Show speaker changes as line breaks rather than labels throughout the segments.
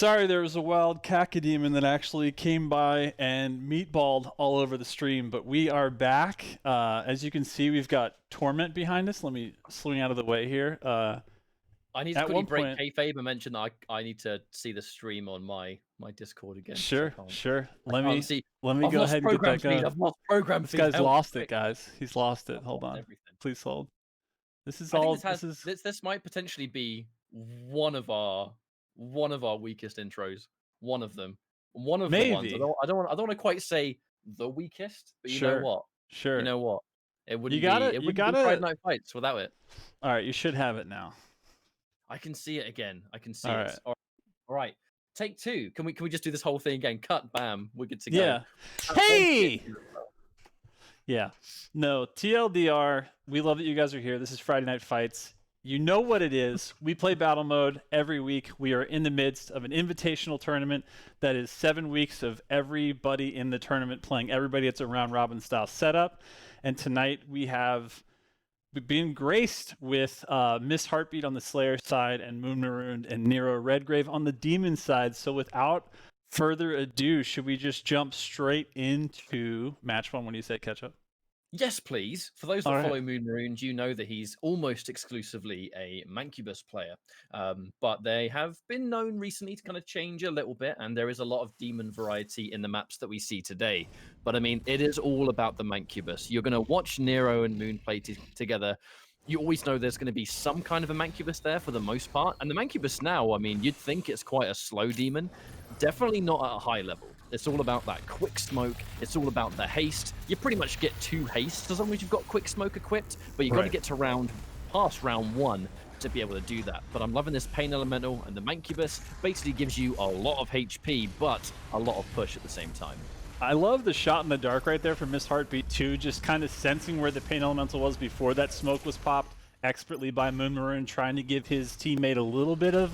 Sorry, there was a wild cacodemon that actually came by and meatballed all over the stream, but we are back. As you can see, we've got Torment behind us. Let me swing out of the way here.
I need to quickly break kayfabe and mention that I need to see the stream on my Discord again.
Sure. Let me
I've
go ahead and get that going.
I've lost program feed.
This guy's lost it, guys. He's lost it. Hold on.
Everything.
Please hold. This is
This might potentially be one of our weakest intros. One of them. One of the ones. I don't want to quite say the weakest, but you know what?
Sure.
You know what? It wouldn't be Friday Night Fights without it.
All right, you should have it now.
I can see it again. I can see it. All right. Take two. Can we just do this whole thing again? Cut, bam. We're good to go.
Yeah. Hey! Yeah. No, TLDR, we love that you guys are here. This is Friday Night Fights. You know what it is. We play battle mode every week. We are in the midst of an invitational tournament that is 7 weeks of everybody in the tournament playing everybody. It's a round robin style setup. And tonight we've been graced with Miss Heartbeat on the Slayer side and Marooned Nero Redgrave on the Demon side. So without further ado, should we just jump straight into match one? When you say catch up?
Yes, please. For those that follow Marooned, you know that he's almost exclusively a Mancubus player. But they have been known recently to kind of change a little bit, and there is a lot of demon variety in the maps that we see today. But I mean, it is all about the Mancubus. You're going to watch Nero and Moon play together. You always know there's going to be some kind of a Mancubus there for the most part. And the Mancubus now, I mean, you'd think it's quite a slow demon. Definitely not at a high level. It's all about that quick smoke. It's all about the haste. You pretty much get 2 hastes as long as you've got quick smoke equipped, but you've got to get to past round 1 to be able to do that. But I'm loving this Pain Elemental, and the Mancubus basically gives you a lot of HP, but a lot of push at the same time.
I love the shot in the dark right there from Miss Heartbeat too, just kind of sensing where the Pain Elemental was before that smoke was popped expertly by Maroon, trying to give his teammate a little bit of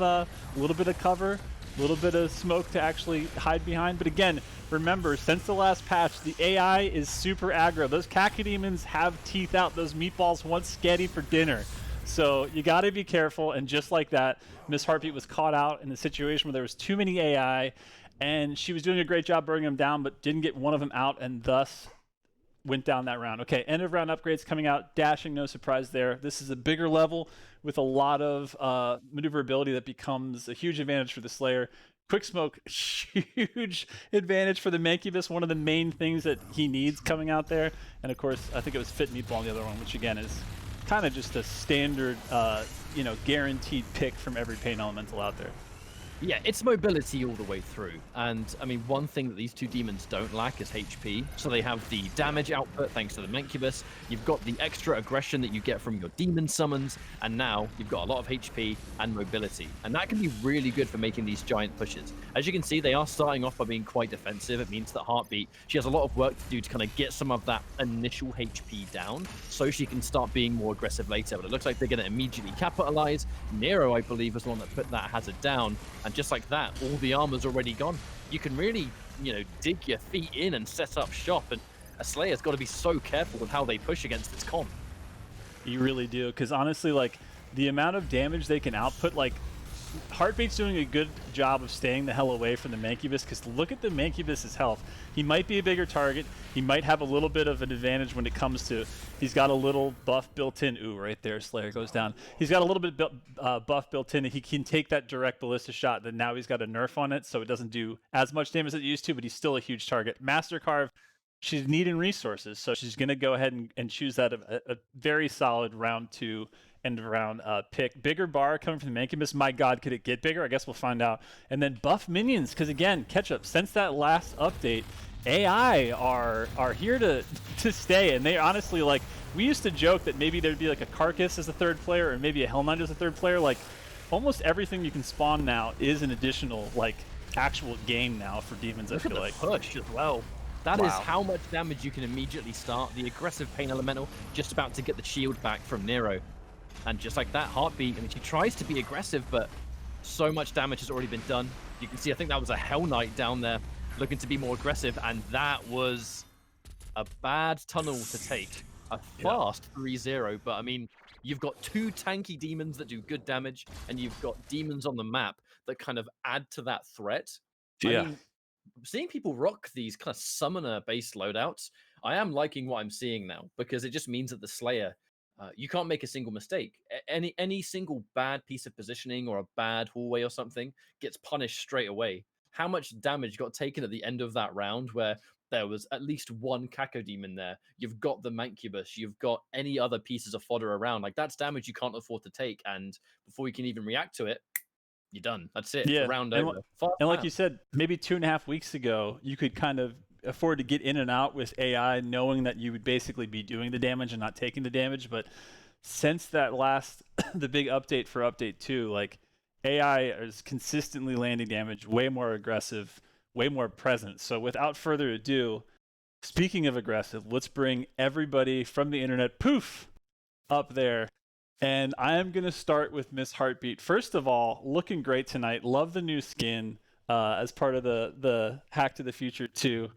cover. A little bit of smoke to actually hide behind. But again, remember, since the last patch, the AI is super aggro. Those cacodemons have teeth out. Those meatballs want sketty for dinner. So you got to be careful. And just like that, Miss Heartbeat was caught out in the situation where there was too many AI, and she was doing a great job bringing them down, but didn't get one of them out, and thus went down that round. Okay, end of round upgrades coming out. Dashing, no surprise there. This is a bigger level with a lot of maneuverability that becomes a huge advantage for the Slayer. Quick smoke, huge advantage for the Mancubus. One of the main things that he needs coming out there. And of course, I think it was Fit Meatball on the other one, which again is kind of just a standard, guaranteed pick from every Pain Elemental out there.
Yeah, it's mobility all the way through. And, I mean, one thing that these two demons don't lack is HP. So they have the damage output thanks to the Mancubus. You've got the extra aggression that you get from your demon summons. And now you've got a lot of HP and mobility. And that can be really good for making these giant pushes. As you can see, they are starting off by being quite defensive. It means that Heartbeat, she has a lot of work to do to kind of get some of that initial HP down so she can start being more aggressive later. But it looks like they're going to immediately capitalize. Nero, I believe, is the one that put that hazard down. And just like that, all the armor's already gone. You can really, dig your feet in and set up shop. And a Slayer's got to be so careful with how they push against this comp.
You really do, because honestly, the amount of damage they can output, Heartbeat's doing a good job of staying the hell away from the Mancubus, because look at the Mancubus's health. He might be a bigger target. He might have a little bit of an advantage when it comes to, he's got a little buff built in. Ooh, right there, Slayer goes down. He's got a little bit buff built in. He can take that direct ballista shot, then now he's got a nerf on it, so it doesn't do as much damage as it used to, but he's still a huge target. Master Carve, she's needing resources, so she's going to go ahead and choose that a very solid round 2 end of round pick. Bigger bar coming from the Mancubus. My God, could it get bigger? I guess we'll find out. And then buff minions, because again, Ketchup, since that last update, AI are here to stay, and they honestly, we used to joke that maybe there'd be a Carcass as a 3rd player, or maybe a Hell Knight as a 3rd player. Almost everything you can spawn now is an additional, actual game now for demons.
Look, I feel like push as well. That is how much damage you can immediately start. The aggressive Pain Elemental just about to get the shield back from Nero. And just like that, Heartbeat, I mean, she tries to be aggressive, but so much damage has already been done. You can see, I think that was a Hell Knight down there looking to be more aggressive, and that was a bad tunnel to take. A fast 3-0, but I mean, you've got two tanky demons that do good damage, and you've got demons on the map that kind of add to that threat. I
Yeah.
mean, seeing people rock these kind of summoner based loadouts, I am liking what I'm seeing now because it just means that the Slayer, you can't make a single mistake. Any single bad piece of positioning or a bad hallway or something gets punished straight away. How much damage got taken at the end of that round where there was at least one Caco demon there? You've got the Mancubus, you've got any other pieces of fodder around. Like that's damage you can't afford to take. And before you can even react to it, you're done. That's it.
Yeah,
Round
and
over. Fast
and like
man.
you said, maybe 2.5 weeks ago, you could kind of afford to get in and out with AI, knowing that you would basically be doing the damage and not taking the damage. But since that last, the big update for update 2, like AI is consistently landing damage, way more aggressive, way more present. So without further ado, speaking of aggressive, let's bring everybody from the internet, poof, up there. And I am going to start with Miss Heartbeat. First of all, looking great tonight. Love the new skin as part of the Hack to the Future 2.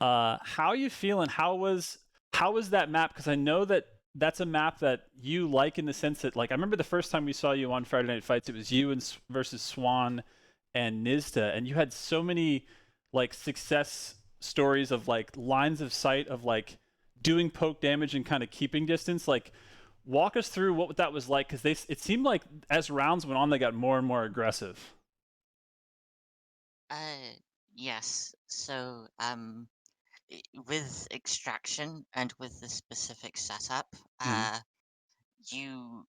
How are you feeling? How was that map? Because I know that that's a map that you like in the sense that, like, I remember the first time we saw you on Friday Night Fights, it was you and versus Swan and Nizta, and you had so many like success stories of like lines of sight of like doing poke damage and kind of keeping distance. Like, walk us through what that was like, because it seemed like as rounds went on, they got more and more aggressive.
Uh, yes. So, with extraction and with the specific setup,
Mm.
you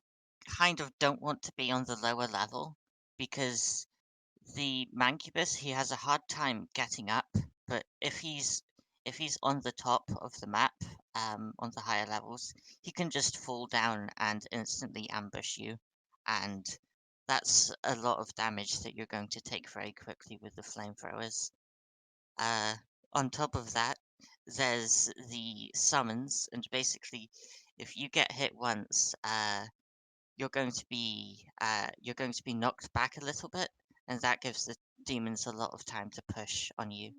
kind of don't want to be on the lower level because the Mancubus, he has a hard time getting up, but if he's on the top of the map, on the higher levels, he can just fall down and instantly ambush you, and that's a lot of damage that you're going to take very quickly with the flamethrowers. Uh, on top of that, there's the summons, and basically, if you get hit once, you're going to be knocked back a little bit, and that gives the demons a lot of time to push on you.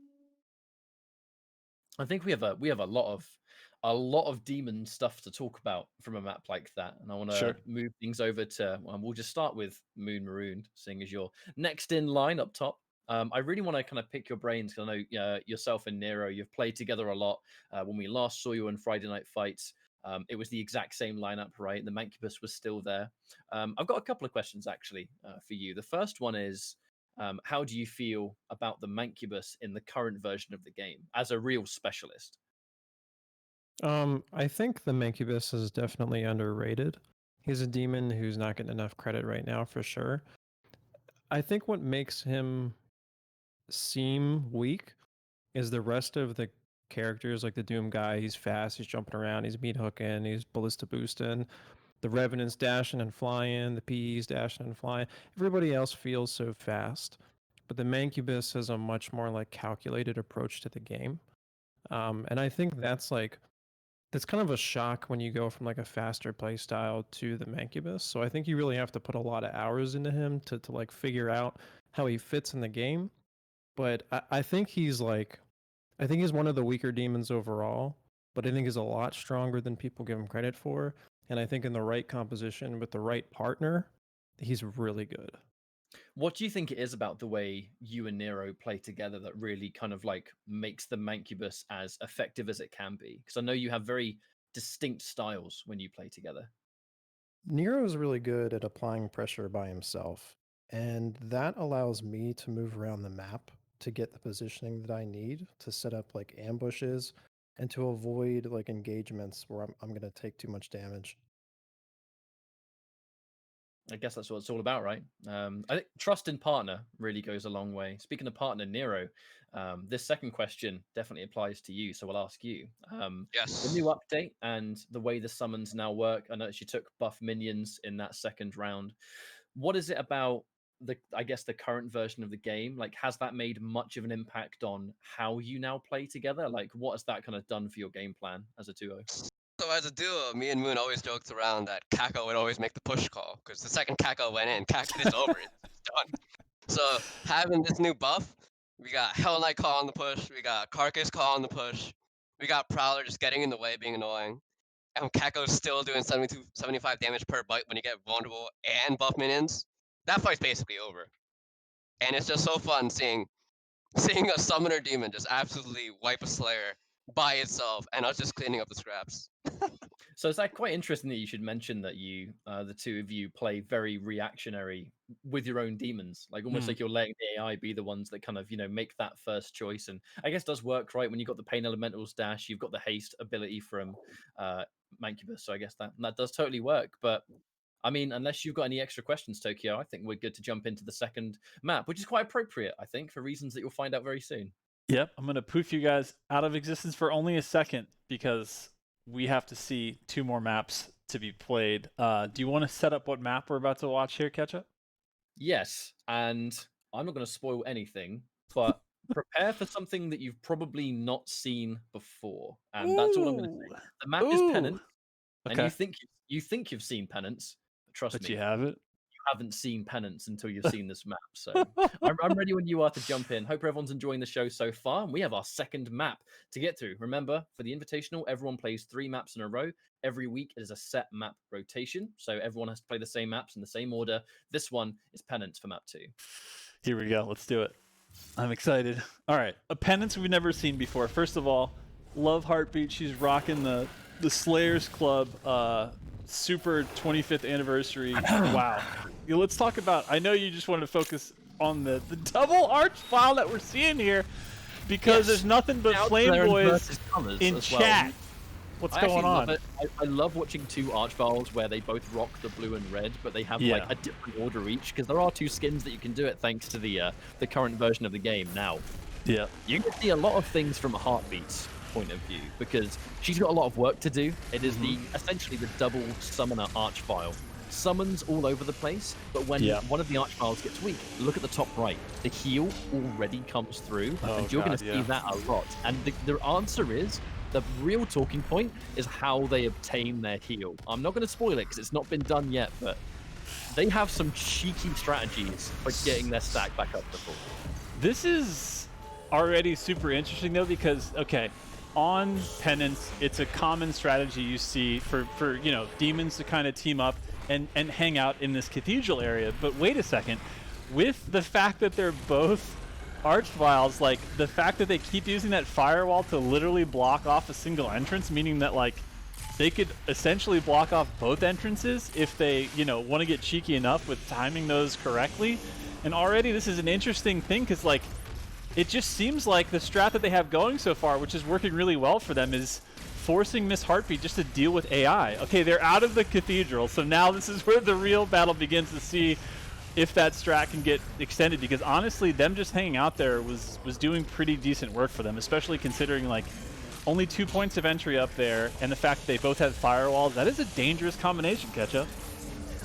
I think we have a lot of demon stuff to talk about from a map like that, and I want to
Sure.
move things over to. We'll just start with Marooned, seeing as you're next in line up top. I really want to kind of pick your brains because I know yourself and Nero, you've played together a lot. When we last saw you on Friday Night Fights, it was the exact same lineup, right? The Mancubus was still there. I've got a couple of questions actually for you. The first one is, how do you feel about the Mancubus in the current version of the game as a real specialist?
I think the Mancubus is definitely underrated. He's a demon who's not getting enough credit right now for sure. I think what makes him seem weak is the rest of the characters, like the Doom guy. He's fast, he's jumping around, he's meat hooking, he's ballista boosting. The Revenant's dashing and flying, the PE's dashing and flying. Everybody else feels so fast, but the Mancubus has a much more like calculated approach to the game. And I think that's kind of a shock when you go from like a faster play style to the Mancubus. So I think you really have to put a lot of hours into him to like figure out how he fits in the game. But I think he's one of the weaker demons overall, but I think he's a lot stronger than people give him credit for. And I think in the right composition with the right partner, he's really good.
What do you think it is about the way you and Nero play together that really kind of like makes the Mancubus as effective as it can be? Because I know you have very distinct styles when you play together.
Nero is really good at applying pressure by himself, and that allows me to move around the map to get the positioning that I need to set up like ambushes and to avoid like engagements where I'm going to take too much damage.
I guess that's what it's all about, right? I think trust in partner really goes a long way. Speaking of partner, Nero, this second question definitely applies to you, so I'll ask you. The new
Yes.
update and the way the summons now work. I noticed you took buff minions in that second round. What is it about I guess the current version of the game? Like, has that made much of an impact on how you now play together? Like, what has that kind of done for your game plan as a duo?
So as a duo, me and Moon always joked around that Kako would always make the push call because the second Kako went in, it's over. It's done. So having this new buff, we got Hell Knight call on the push, we got Carcass call on the push, we got Prowler just getting in the way, being annoying. and Kako's still doing 75 damage per bite when you get vulnerable and buff minions, that fight's basically over. And it's just so fun seeing a summoner demon just absolutely wipe a Slayer by itself, and us just cleaning up the scraps.
So it's quite interesting that you should mention that you, the two of you, play very reactionary with your own demons, like almost like you're letting the AI be the ones that kind of make that first choice. And I guess does work, right? When you've got the Pain Elementals dash, you've got the haste ability from Mancubus, so I guess that does totally work. But I mean, unless you've got any extra questions, Tokyo, I think we're good to jump into the second map, which is quite appropriate, I think, for reasons that you'll find out very soon.
Yep, I'm gonna poof you guys out of existence for only a second because we have to see 2 more maps to be played. Do you want to set up what map we're about to watch here, Ketchup?
Yes, and I'm not going to spoil anything, but prepare for something that you've probably not seen before, and that's all I'm going to say. The map is Penance, and you think you've seen Penance. Trust
but
me,
you haven't.
You haven't seen Penance until you've seen this map. So I'm ready when you are to jump in. Hope everyone's enjoying the show so far. And we have our second map to get through. Remember, for the Invitational, everyone plays 3 maps in a row. Every week it is a set map rotation, so everyone has to play the same maps in the same order. This one is Penance for map 2.
Here we go. Let's do it. I'm excited. All right, a Penance we've never seen before. First of all, love Heartbeat. She's rocking the Slayers Club super 25th anniversary. Wow. Let's talk about, I know you just wanted to focus on the double arch file that we're seeing here because there's nothing but Flame Boys in chat. What's going on?
Love it. I love watching 2 Archviles where they both rock the blue and red, but they have like a different order each, because there are 2 skins that you can do it thanks to the current version of the game now.
Yeah.
You can see a lot of things from a Heartbeat's point of view, because she's got a lot of work to do. It is essentially the double summoner Archvile. Summons all over the place, but when one of the Archviles gets weak, look at the top right. The heal already comes through, and you're going to see that a lot. And the answer is, the real talking point is how they obtain their heal. I'm not going to spoil it because it's not been done yet, but they have some cheeky strategies for getting their stack back up to full.
This is already super interesting though, because on Penance, it's a common strategy you see for demons to kind of team up and hang out in this cathedral area. But wait a second, with the fact that they're both Archviles, like the fact that they keep using that firewall to literally block off a single entrance, meaning that like they could essentially block off both entrances if they want to get cheeky enough with timing those correctly. And already this is an interesting thing, because like it just seems like the strat that they have going so far, which is working really well for them, is forcing Miss Heartbeat just to deal with AI. Okay, they're out of the cathedral, so now this is where the real battle begins to see if that strat can get extended, because honestly, them just hanging out there was doing pretty decent work for them, especially considering like only 2 points of entry up there, and the fact that they both have firewalls. That is a dangerous combination, Ketchup.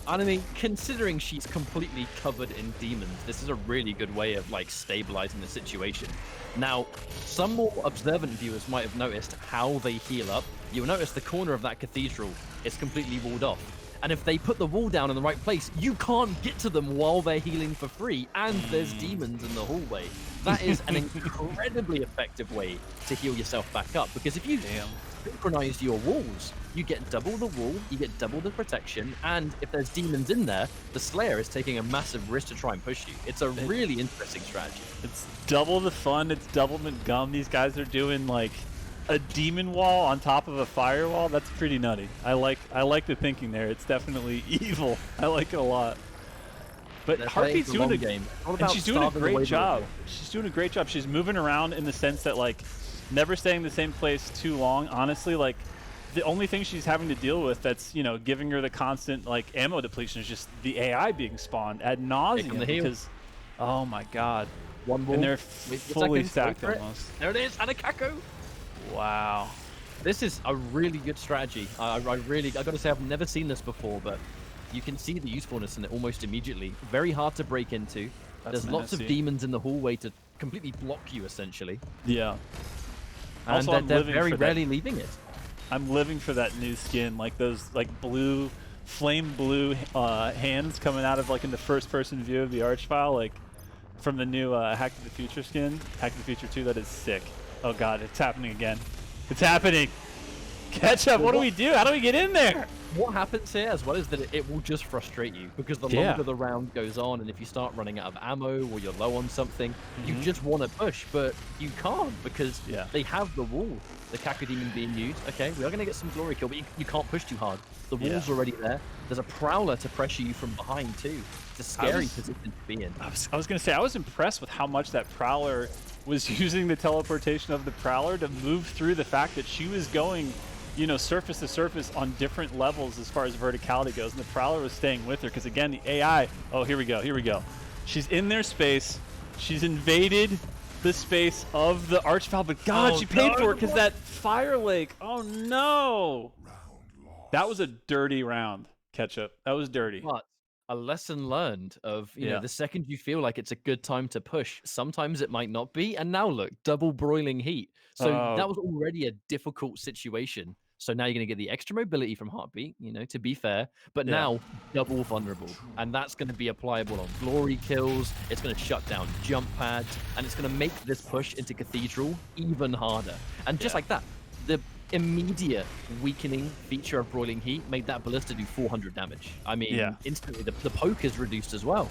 And I mean, considering she's completely covered in demons, this is a really good way of like stabilizing the situation. Now, some more observant viewers might have noticed how they heal up. You'll notice the corner of that cathedral is completely walled off. And if they put the wall down in the right place, you can't get to them while they're healing for free, and there's demons in the hallway. That is an incredibly effective way to heal yourself back up, because if you synchronize your walls, you get double the wall, you get double the protection, and if there's demons in there, the Slayer is taking a massive risk to try and push you. It's a really interesting strategy.
It's double the fun, it's double the gum. These guys are doing like a demon wall on top of a firewall. That's pretty nutty. I like the thinking there. It's definitely evil. I like it a lot. But Heartbeat's doing a game, and she's doing a great job. She's doing a great job. She's moving around in the sense that like never staying in the same place too long. Honestly, like the only thing she's having to deal with that's giving her the constant like ammo depletion is just the AI being spawned ad nauseum, because oh my god,
one wall,
and they're fully stacked almost.
There it is, and a Kako.
Wow,
this is a really good strategy. I gotta say, I've never seen this before, but you can see the usefulness in it almost immediately. Very hard to break into. There's lots of demons in the hallway to completely block you, essentially.
Yeah.
And
also,
they're very rarely leaving it.
I'm living for that new skin, like those like blue, flame blue hands coming out of like in the first person view of the Archvile, like from the new Hack to the Future skin, Hack to the Future 2. That is sick. Oh god, it's happening again. It's happening. Ketchup, what do we do? How do we get in there?
What happens here as well is that it will just frustrate you because the longer the round goes on, and if you start running out of ammo or you're low on something, you just want to push, but you can't because they have the wall. The Kaku Demon being used. Okay, we are going to get some glory kill, but you can't push too hard. The wall's already there. There's a Prowler to pressure you from behind too. It's a scary position to be in.
I was going to say, I was impressed with how much that Prowler was using the teleportation of the Prowler to move through the fact that she was going, you know, surface to surface on different levels as far as verticality goes, and the Prowler was staying with her because, again, the AI, oh, here we go. She's in their space. She's invaded the space of the Archvile, but God, she paid for it because that Fire Lake, oh no. That was a dirty round, Ketchup. That was dirty.
But a lesson learned of, you know, the second you feel like it's a good time to push, sometimes it might not be. And now look, double broiling heat. So that was already a difficult situation. So now you're going to get the extra mobility from Heartbeat, you know, to be fair, but now double vulnerable. And that's going to be applicable on glory kills. It's going to shut down jump pads, and it's going to make this push into Cathedral even harder. And just like that, the immediate weakening feature of Broiling Heat made that Ballista do 400 damage. I mean, instantly the poke is reduced as well.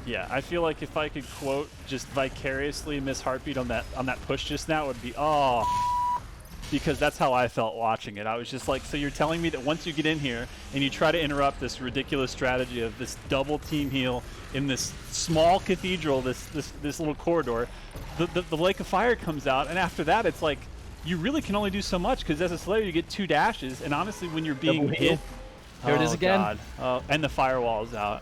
Yeah, I feel like if I could quote just vicariously Miss Heartbeat on that push just now, it would be, oh, because that's how I felt watching it. I was just like, so you're telling me that once you get in here and you try to interrupt this ridiculous strategy of this double team heal in this small cathedral, this little corridor, the Lake of Fire comes out, and after that it's like, you really can only do so much because as a Slayer you get 2 dashes, and honestly when you're being hit,
here it is again.
God. And the firewall is out.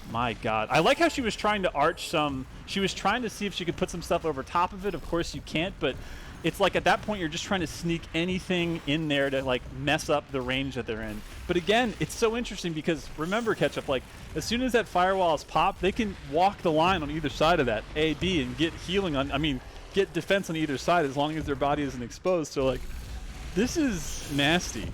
My God. I like how she was trying to arch some, she was trying to see if she could put some stuff over top of it. Of course you can't, but it's like at that point you're just trying to sneak anything in there to like mess up the range that they're in. But again, it's so interesting because remember, Ketchup, like as soon as that firewall is popped, they can walk the line on either side of that, A, B, and get healing on, I mean, get defense on either side as long as their body isn't exposed. So like, this is nasty.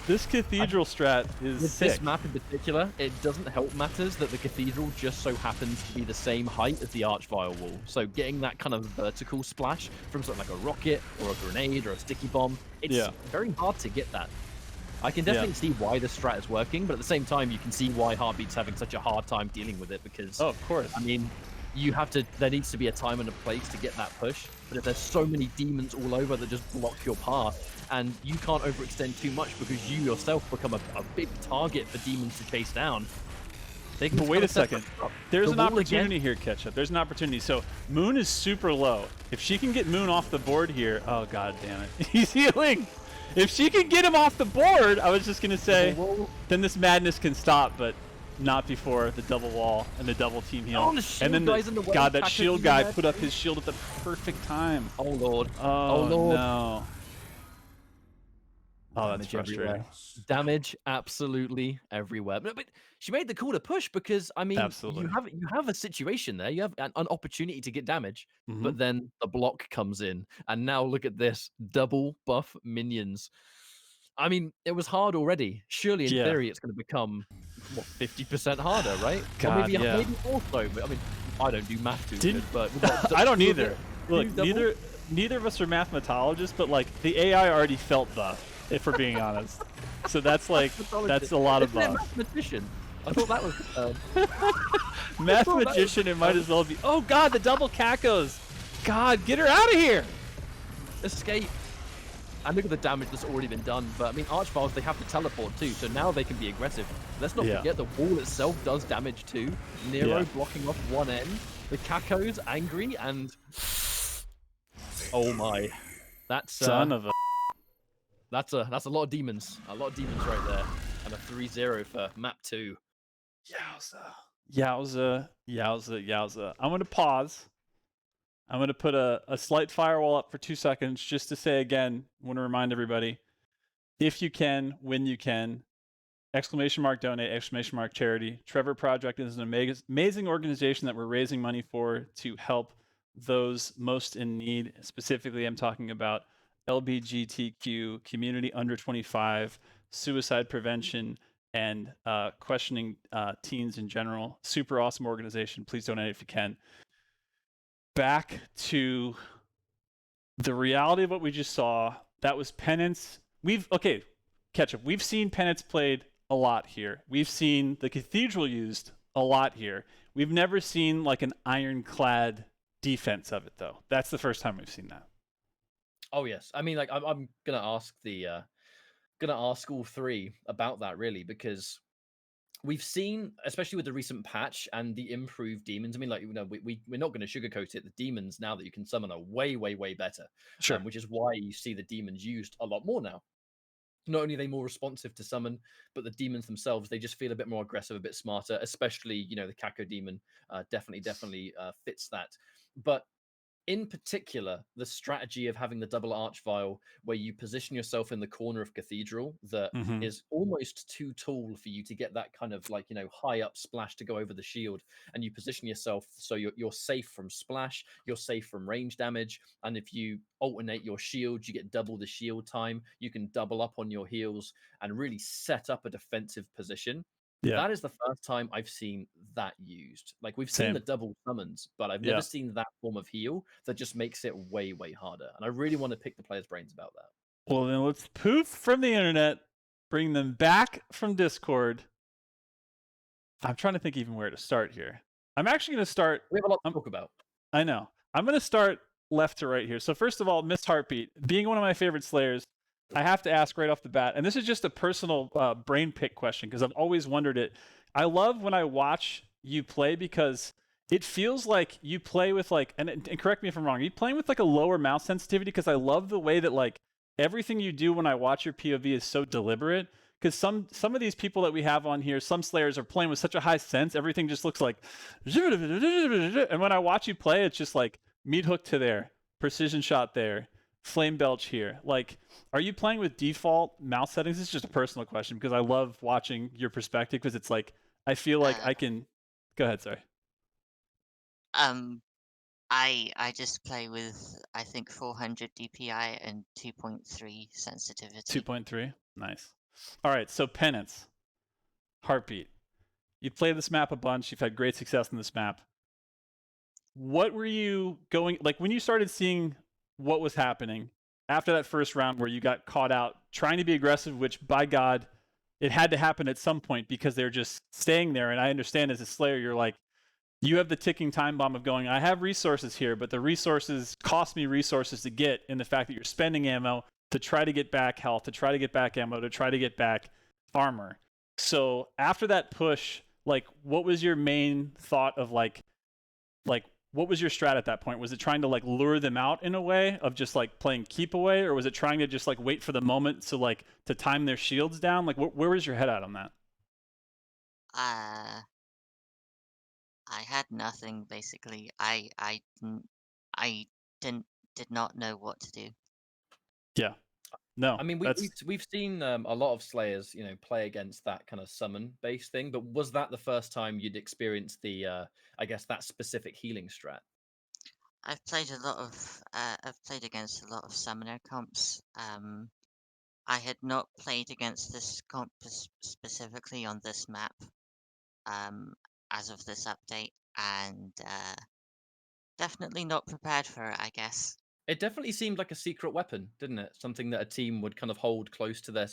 This Cathedral strat is
with
sick.
This map in particular, it doesn't help matters that the Cathedral just so happens to be the same height as the Archvile wall. So getting that kind of vertical splash from something like a rocket or a grenade or a sticky bomb, it's very hard to get that. I can definitely see why the strat is working, but at the same time, you can see why Heartbeat's having such a hard time dealing with it because,
of course.
I mean, there needs to be a time and a place to get that push, but if there's so many demons all over that just block your path, and you can't overextend too much because you yourself become a big target for demons to chase down.
But wait a second. There's an opportunity here, Ketchup. There's an opportunity. So Moon is super low. If she can get Moon off the board here, oh God damn it. He's healing. If she can get him off the board, I was just going to say, then this madness can stop, but not before the double wall and the double team heal.
Oh, the
and then
God,
that shield guy put up his shield at the perfect time.
Oh Lord.
Oh
Lord.
No. Oh, that's frustrating.
Everywhere. Damage absolutely everywhere. But she made the call to push because, I mean, you have a situation there. You have an opportunity to get damage, but then the block comes in. And now look at this. Double buff minions. I mean, it was hard already. Surely, in theory, it's going to become, what, 50% harder, right?
God,
or maybe also. But I mean, I don't do math too good, but
I don't either. Look, neither of us are mathematologists, but like the AI already felt buff, if we're being honest. So that's like, that's a lot of buff.
Mathematician. I thought that was
mathematician. It might as well be. Oh God, the double cacos. God, get her out of here.
Escape. And look at the damage that's already been done. But I mean, Archviles, they have to teleport too, so now they can be aggressive. Let's not forget the wall itself does damage too. Nero blocking off one end. The Caco's angry and oh my, that's
son of a.
That's a lot of demons. A lot of demons right there. And a 3-0 for map 2.
Yowza. I'm gonna pause. I'm going to put a slight firewall up for 2 seconds just to say again, I want to remind everybody, if you can, when you can, !donate, !charity. Trevor Project is an amazing organization that we're raising money for to help those most in need. Specifically, I'm talking about LGBTQ, community under 25, suicide prevention, and questioning teens in general. Super awesome organization. Please donate if you can. Back to the reality of what we just saw. That was Penance Ketchup. We've seen Penance played a lot here. We've seen the Cathedral used a lot here. We've never seen like an ironclad defense of it though. That's the first time we've seen that.
Oh yes, I mean, like I'm gonna ask all three about that really, because we've seen, especially with the recent patch and the improved demons. I mean, like, we're not going to sugarcoat it. The demons now that you can summon are way, way, way better.
Sure.
Which is why you see the demons used a lot more now. Not only are they more responsive to summon, but the demons themselves, they just feel a bit more aggressive, a bit smarter. Especially, the Kako demon definitely fits that. But in particular, the strategy of having the double arch vial where you position yourself in the corner of Cathedral that is almost too tall for you to get that kind of like, high up splash to go over the shield. And you position yourself so you're safe from splash, you're safe from range damage. And if you alternate your shield, you get double the shield time. You can double up on your heals and really set up a defensive position.
Yeah.
That is the first time I've seen that used. Like, we've seen the double summons, but I've never seen that form of heal that just makes it way, way harder. And I really want to pick the players' brains about that.
Well, then let's poof from the internet, bring them back from Discord. I'm trying to think even where to start here. I'm actually going to start.
We have a lot to talk about.
I know. I'm going to start left to right here. So first of all, Missed Heartbeat, being one of my favorite Slayers, I have to ask right off the bat, and this is just a personal brain pick question because I've always wondered it. I love when I watch you play because it feels like you play with like, and correct me if I'm wrong, are you playing with like a lower mouse sensitivity? Because I love the way that like everything you do when I watch your POV is so deliberate. Because some of these people that we have on here, some Slayers are playing with such a high sense, everything just looks like, and when I watch you play, it's just like meat hook to there, precision shot there, flame belch here. Like, are you playing with default mouse settings? This is just a personal question because I love watching your perspective because it's like I feel like I can. Go ahead, sorry.
I just play with I think 400 DPI and 2.3 sensitivity.
2.3, nice. All right, so Penance, Heartbeat. You've played this map a bunch. You've had great success in this map. What were you going like when you started seeing what was happening after that first round where you got caught out trying to be aggressive, which by God, it had to happen at some point because they're just staying there. And I understand as a Slayer, you're like, you have the ticking time bomb of going, I have resources here, but the resources cost me resources to get in the fact that you're spending ammo to try to get back health, to try to get back ammo, to try to get back armor. So after that push, like what was your main thought of like what was your strat at that point? Was it trying to like lure them out in a way of just like playing keep away, or was it trying to just like wait for the moment to like to time their shields down? Like where was your head at on that?
I had nothing basically. I did not know what to do.
Yeah. No.
I mean, we've seen a lot of Slayers, play against that kind of summon based thing. But was that the first time you'd experienced the, I guess, that specific healing strat?
I've played against a lot of summoner comps. I had not played against this comp specifically on this map, as of this update, and definitely not prepared for it, I guess.
It definitely seemed like a secret weapon, didn't it? Something that a team would kind of hold close to their,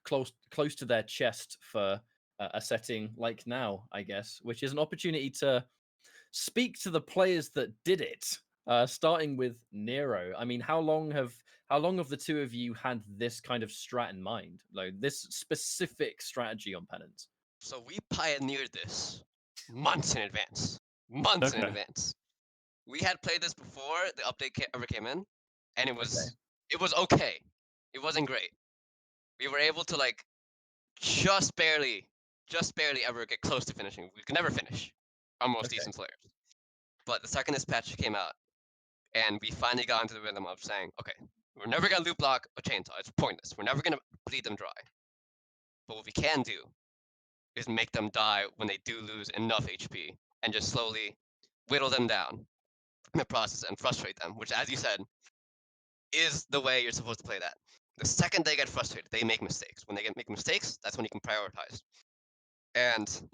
close to their chest for a setting like now, I guess, which is an opportunity to speak to the players that did it. Starting with Nero. I mean, how long have the two of you had this kind of strat in mind, like this specific strategy on Penance?
So we pioneered this months in advance. Months in advance. We had played this before the update ever came in, and it was okay. It wasn't great. We were able to like just barely ever get close to finishing. We could never finish our most decent players. But the second this patch came out, and we finally got into the rhythm of saying, okay, we're never gonna loop block a chainsaw. It's pointless. We're never gonna bleed them dry. But what we can do is make them die when they do lose enough HP, and just slowly whittle them down in the process and frustrate them, which, as you said, is the way you're supposed to play that. The second they get frustrated, they make mistakes. When they make mistakes, that's when you can prioritize. And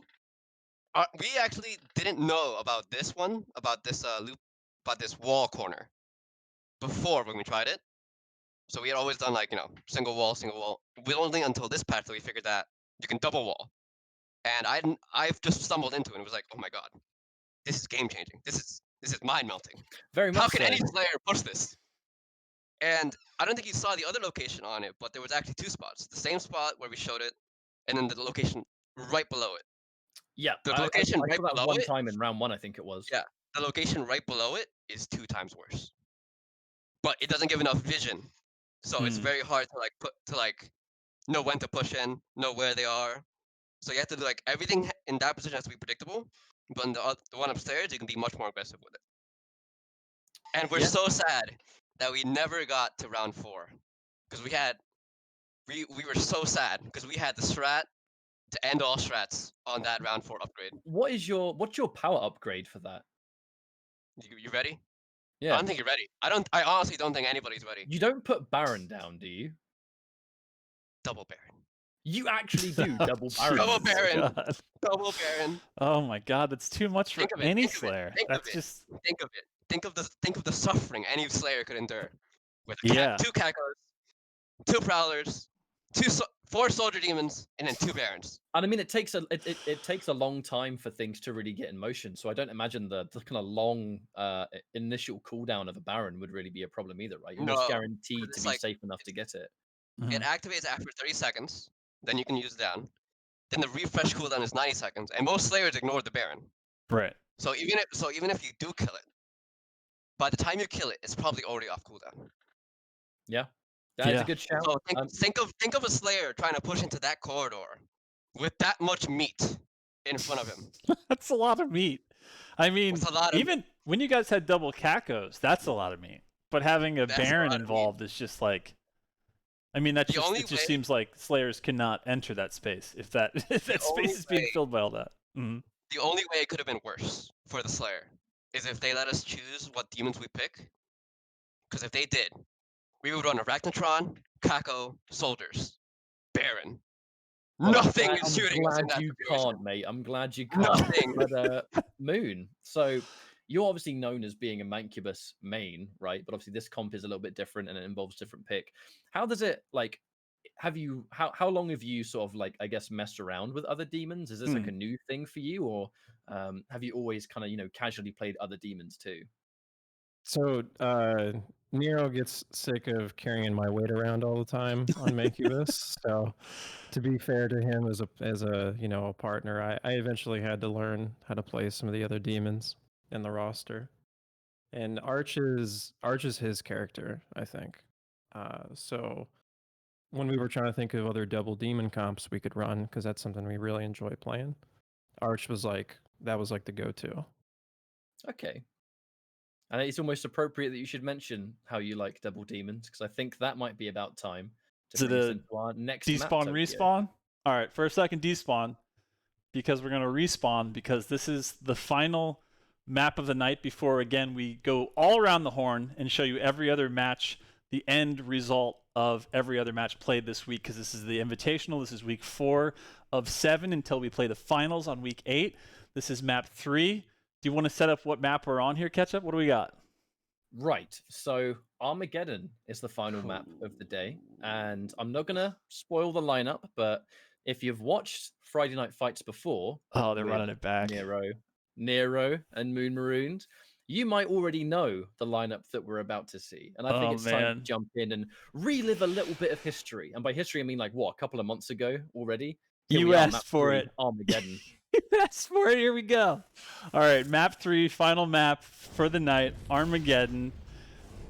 we actually didn't know about this one, about this loop, about this wall corner before when we tried it. So we had always done like, single wall, single wall. We only until this patch that we figured that you can double wall. And I've just stumbled into it and was like, oh my god, this is game changing. This is mind melting.
Very much
How can
so.
any player push this? And I don't think you saw the other location on it, but there was actually 2 spots. The same spot where we showed it, and then the location right below it.
Yeah,
The
I
location right
saw that
below
one
it,
time in round 1, I think it was.
yeah, the location right below it is 2 times worse. But it doesn't give enough vision, so it's very hard to know when to push in, know where they are. So you have to do like everything in that position has to be predictable, but in the one upstairs you can be much more aggressive with it. And we're
Yeah.
so sad that we never got to round 4 because we were so sad because we had the strat to end all strats on that round 4 upgrade.
What's your power upgrade for that?
You ready?
Yeah.
I don't think you're ready. I honestly don't think anybody's ready.
You don't put Baron down, do you?
Double Baron.
You actually do double Baron.
Double
Jesus
Baron.
God.
Double Baron.
Oh my god, that's too much for
Think of it,
any
think of it,
Slayer.
think of
That's
it.
just
Think of it. Think of the suffering any Slayer could endure with
Yeah.
2 Kakos, 2 Prowlers, 4 Soldier Demons, and then 2 Barons.
And I mean, it takes a long time for things to really get in motion. So I don't imagine the kind of long initial cooldown of a Baron would really be a problem either, right? You're
No,
almost guaranteed
it's
to be
like-
safe enough to get it.
It activates after 30 seconds. Then you can use it down. Then the refresh cooldown is 90 seconds, and most Slayers ignore the Baron.
right.
So even if you do kill it, by the time you kill it, it's probably already off cooldown.
Yeah, that's
Yeah.
a good shout.
So think of a Slayer trying to push into that corridor with that much meat in front of him.
That's a lot of meat. I mean,
It's a lot of
even when you guys had double Kakos, that's a lot of meat. But having a
That's a
Baron
lot of meat.
involved is just like, I mean,
The only
it just
way-
seems like Slayers cannot enter that space if that
only
space is being
way-
filled by all that. Mhm.
The only way it could have been worse for the Slayer is if they let us choose what demons we pick. Because if they did, we would run Arachnotron, Kako, Soldiers, Baron.
Well,
Nothing
I'm
is shooting us in
glad
that
you
situation.
can't, mate. I'm glad you can't.
Nothing.
But Moon. So you're obviously known as being a Mancubus main, right? But obviously this comp is a little bit different and it involves different pick. How does it like? How long have you sort of like, I guess, messed around with other demons? Is this like a new thing for you, or have you always kind of casually played other demons too?
So Nero gets sick of carrying my weight around all the time on Mancubus. So to be fair to him as a partner, I eventually had to learn how to play some of the other demons in the roster. And Arch is his character, I think. So when we were trying to think of other double demon comps we could run, because that's something we really enjoy playing, Arch was like the go-to.
Okay. And it's almost appropriate that you should mention how you like double demons, because I think that might be about time
Is
to
it
bring us
a
into our next map,
Despawn,
Tokyo.
respawn? All right, for a second, despawn, because we're going to respawn, because this is the final map of the night before, again, we go all around the horn and show you every other match, the end result of every other match played this week, because this is the Invitational. This is week 4 of 7 until we play the finals on week 8. This is map 3. Do you want to set up what map we're on here, Ketchup? What do we got?
Right. So Armageddon is the final map of the day. And I'm not going to spoil the lineup, but if you've watched Friday Night Fights before...
Oh, they're
with
running it back.
Nero and Moon Marooned, you might already know the lineup that we're about to see. And I think it's time to jump in and relive a little bit of history. And by history, I mean like, what, a couple of months ago already?
You asked for it.
Armageddon.
That's for it. Here we go. All right, map 3, final map for the night, Armageddon.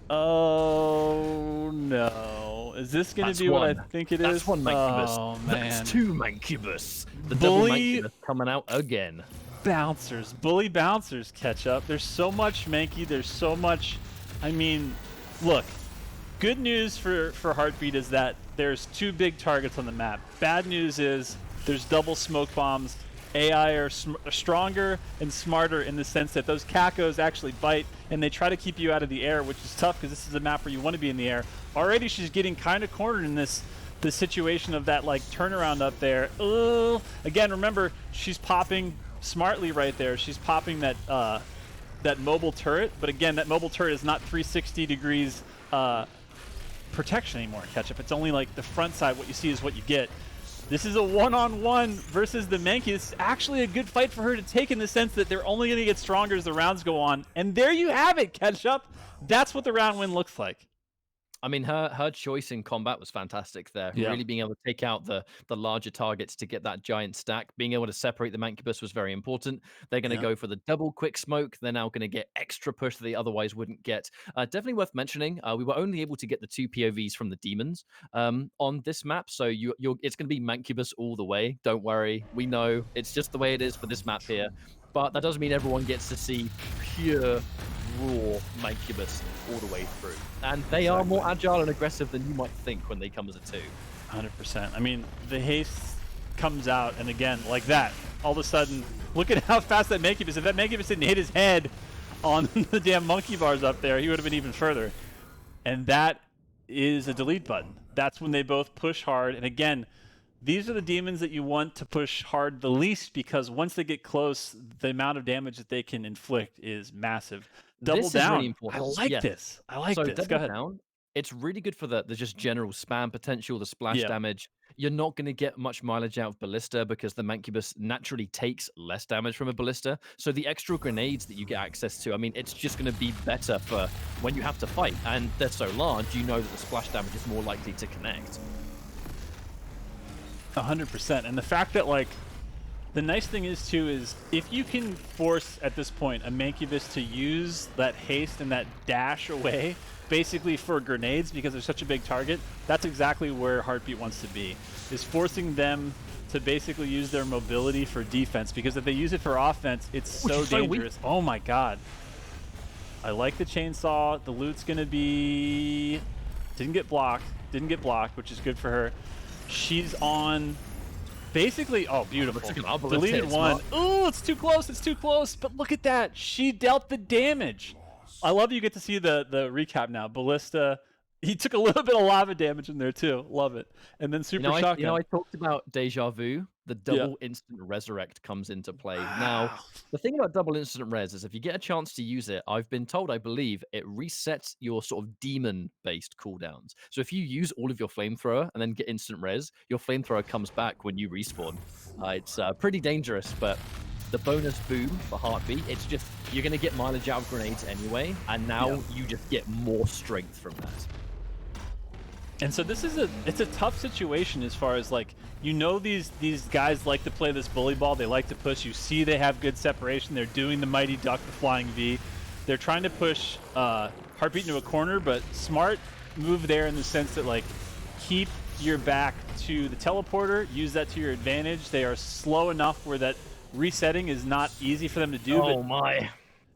Oh no! Is this going to be what I think it is?
That's one Mancubus.
Oh man!
That's 2 Mancubus. The
Bully
double Mancubus coming out again.
Bouncers, bully bouncers catch up. There's so much Mankey. There's so much. I mean, look. Good news for Heartbeat is that there's 2 big targets on the map. Bad news is there's double smoke bombs. AI are stronger and smarter in the sense that those Kakos actually bite and they try to keep you out of the air, which is tough because this is a map where you want to be in the air. Already she's getting kind of cornered in this situation of that like turnaround up there. Again, remember, she's popping smartly right there. She's popping that that mobile turret, but again, that mobile turret is not 360 degrees protection anymore, Ketchup. It's only like the front side. What you see is what you get. This is a one-on-one versus the Mankey. It's actually a good fight for her to take in the sense that they're only going to get stronger as the rounds go on. And there you have it, Ketchup. That's what the round win looks like.
I mean, her choice in combat was fantastic there.
Yeah.
Really being able to take out the larger targets to get that giant stack. Being able to separate the Mancubus was very important. They're going to go for the double quick smoke. They're now going to get extra push that they otherwise wouldn't get. Definitely worth mentioning. We were only able to get the 2 POVs from the demons on this map. So it's going to be Mancubus all the way. Don't worry. We know it's just the way it is for this map here. But that doesn't mean everyone gets to see pure raw Mancubus all the way through. And they are more agile and aggressive than you might think when they come as a 2.
100%. I mean, the haste comes out, and again, like that, all of a sudden, look at how fast that Mancubus, if that Mancubus didn't hit his head on the damn monkey bars up there, he would have been even further. And that is a delete button. That's when they both push hard. And again, these are the demons that you want to push hard the least, because once they get close, the amount of damage that they can inflict is massive. Double
this
down.
Is really important.
I like this. I like this. Go ahead.
Down, it's really good for the just general spam potential, the splash damage. You're not going to get much mileage out of Ballista because the Mancubus naturally takes less damage from a Ballista. So the extra grenades that you get access to, I mean, it's just going to be better for when you have to fight. And they're so large, you know that the splash damage is more likely to connect.
100%. And the fact that, like, the nice thing is, too, is if you can force, at this point, a Mancubus to use that haste and that dash away, basically for grenades, because they're such a big target, that's exactly where Heartbeat wants to be, is forcing them to basically use their mobility for defense, because if they use it for offense, it's so dangerous. Oh, my God. I like the chainsaw. The loot's going to be... Didn't get blocked, which is good for her. She's on... Basically, oh, beautiful. Deleted one. Oh, it's too close. But look at that. She dealt the damage. I love you get to see the recap now. Ballista, he took a little bit of lava damage in there too. Love it. And then Super Shotgun.
I talked about Deja Vu. The double instant resurrect comes into play.
Wow.
Now, the thing about double instant res is if you get a chance to use it, I've been told, I believe, it resets your sort of demon-based cooldowns. So if you use all of your flamethrower and then get instant res, your flamethrower comes back when you respawn. It's pretty dangerous, but the bonus boom for Heartbeat, it's just, you're going to get mileage out of grenades anyway, and now you just get more strength from that.
And so this is it's a tough situation as far as, like, you know, these guys like to play this bully ball. They like to push. You see they have good separation. They're doing the mighty duck, the flying V. They're trying to push Heartbeat into a corner, but smart move there in the sense that, like, keep your back to the teleporter. Use that to your advantage. They are slow enough where that resetting is not easy for them to do.
Oh, my.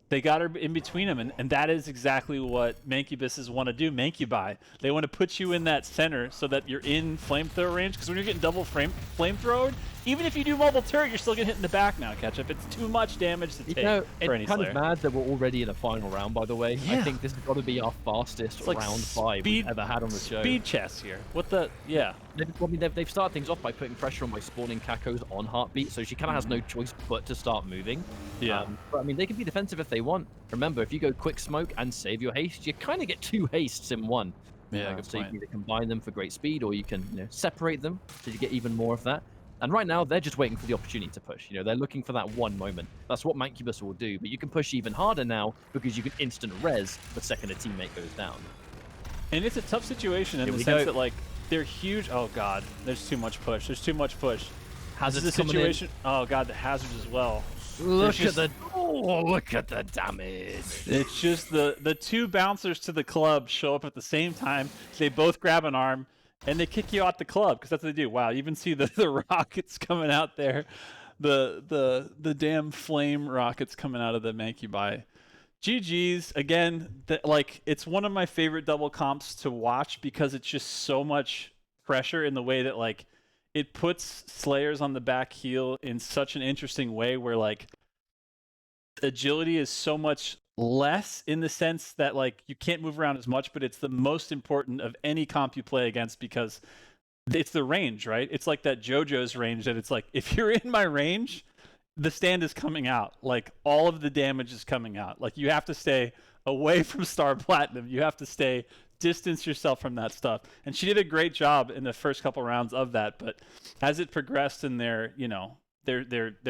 They got her in between them, and that is exactly what Mancubuses want to do. Mancubi. They want to put you in that center so that you're in flamethrower range, because when you're getting double flamethrowed, even if you do mobile turret, you're still getting hit in the back now, Ketchup. It's too much damage to take for any
It's kind
Slayer.
of mad that we're already in a final round, by the way.
Yeah.
I think this has got to be our fastest
like
round 5 we've ever had on the show.
Speed chess here. What the... Yeah.
They've started things off by putting pressure on by spawning Kakos on Heartbeat, so she kind of has no choice but to start moving.
Yeah.
But I mean, they can be defensive if they want. Remember, if you go quick smoke and save your haste, you kind of get 2 hastes in one.
Yeah, good
so you
point.
can either combine them for great speed, or you can separate them so you get even more of that. And right now, they're just waiting for the opportunity to push. They're looking for that one moment. That's what Mancubus will do. But you can push even harder now because you can instant res the second a teammate goes down.
And it's a tough situation in the sense that, like, they're huge. Oh, God. There's too much push.
Hazard's
this is the situation. Oh, God, the hazards as well.
Look at the damage.
It's just the 2 bouncers to the club show up at the same time. They both grab an arm, and they kick you out the club, because that's what they do. Wow, you even see the rockets coming out there. The damn flame rockets coming out of the Mancubi. GG's, again, like, it's one of my favorite double comps to watch, because it's just so much pressure in the way that, like, it puts Slayers on the back heel in such an interesting way where, like, agility is so much less in the sense that, like, you can't move around as much, but it's the most important of any comp you play against, because it's the range, right? It's like that JoJo's range that it's like, if you're in my range, the stand is coming out. Like, all of the damage is coming out. Like, you have to stay away from Star Platinum. You have to stay distance yourself from that stuff. And she did a great job in the first couple rounds of that. But as it progressed and their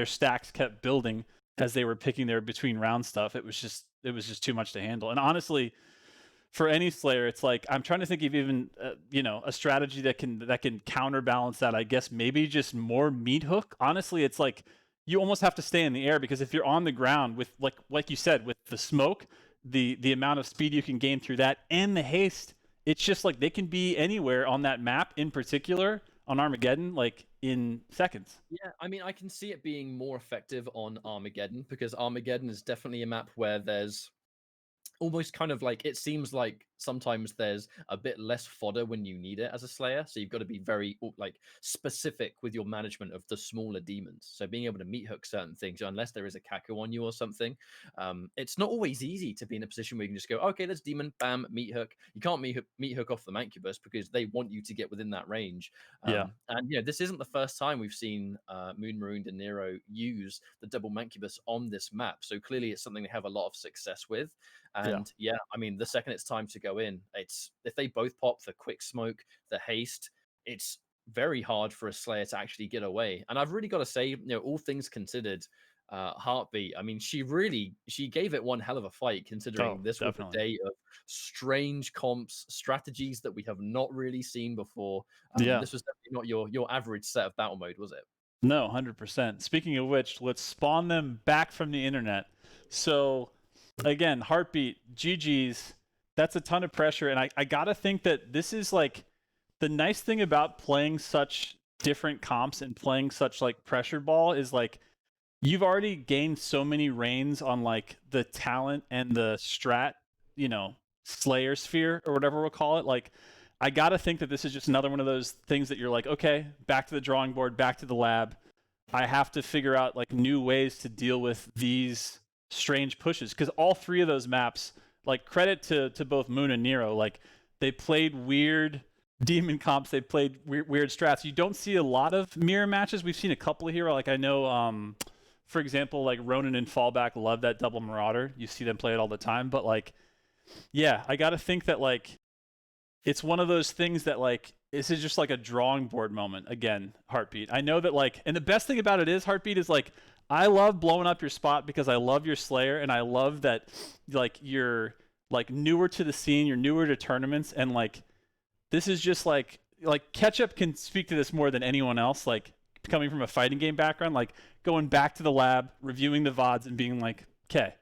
stacks kept building as they were picking their between round stuff, it was just too much to handle. And honestly, for any Slayer, it's like I'm trying to think of even a strategy that can counterbalance that. I guess maybe just more meat hook. Honestly, it's like you almost have to stay in the air, because if you're on the ground with like you said, with the smoke, the amount of speed you can gain through that and the haste, it's just like they can be anywhere on that map, in particular on Armageddon, like in seconds.
Yeah, I mean, I can see it being more effective on Armageddon, because Armageddon is definitely a map where there's almost kind of like, it seems like sometimes there's a bit less fodder when you need it as a Slayer, so you've got to be very like specific with your management of the smaller demons. So being able to meat hook certain things, unless there is a Kaku on you or something, it's not always easy to be in a position where you can just go, okay, there's demon, bam, meat hook. You can't meat hook off the Mancubus because they want you to get within that range. And this isn't the first time we've seen Marooned and Nero use the double Mancubus on this map, so clearly it's something they have a lot of success with. And I mean, the second it's time to go in, it's if they both pop the quick smoke, the haste, it's very hard for a Slayer to actually get away. And I've really got to say, all things considered, Heartbeat, I mean, she gave it one hell of a fight, considering this was a day of strange comps, strategies that we have not really seen before. This was definitely not your average set of battle mode, was it?
No, 100%. Speaking of which, let's spawn them back from the internet. So again, Heartbeat, GG's, that's a ton of pressure. And I gotta think that this is like the nice thing about playing such different comps and playing such like pressure ball is like you've already gained so many reins on like the talent and the strat, Slayer sphere or whatever we'll call it. Like I gotta think that this is just another one of those things that you're like, okay, back to the drawing board, back to the lab. I have to figure out like new ways to deal with these strange pushes, because all three of those maps, like credit to both Moon and Nero, like they played weird demon comps, they played weird strats. You don't see a lot of mirror matches. We've seen a couple here, like I know for example, like Ronan and Fallback love that double Marauder. You see them play it all the time. But like I gotta think that like it's one of those things that like this is just like a drawing board moment again. Heartbeat, I know that like, and the best thing about it is Heartbeat is like I love blowing up your spot because I love your Slayer, and I love that like you're like newer to the scene, you're newer to tournaments, and like this is just like Ketchup can speak to this more than anyone else, like coming from a fighting game background, like going back to the lab, reviewing the VODs and being like, okay,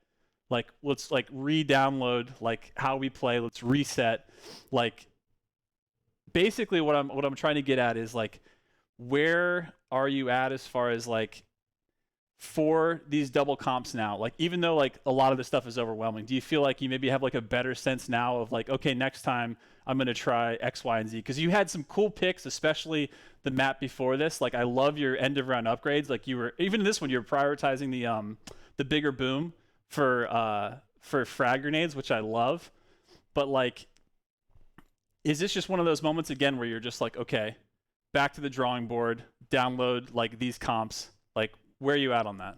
like let's like re-download like how we play, let's reset. Like basically what I'm trying to get at is like, where are you at as far as like for these double comps now? Like even though like a lot of the stuff is overwhelming, do you feel like you maybe have like a better sense now of like, okay, next time I'm going to try X, Y, and Z? Because you had some cool picks, especially the map before this. Like I love your end of round upgrades. Like you were, even in this one, you were prioritizing the bigger boom for frag grenades, which I love. But like, is this just one of those moments again where you're just like, okay, back to the drawing board, download like these comps? Like where are you at on that?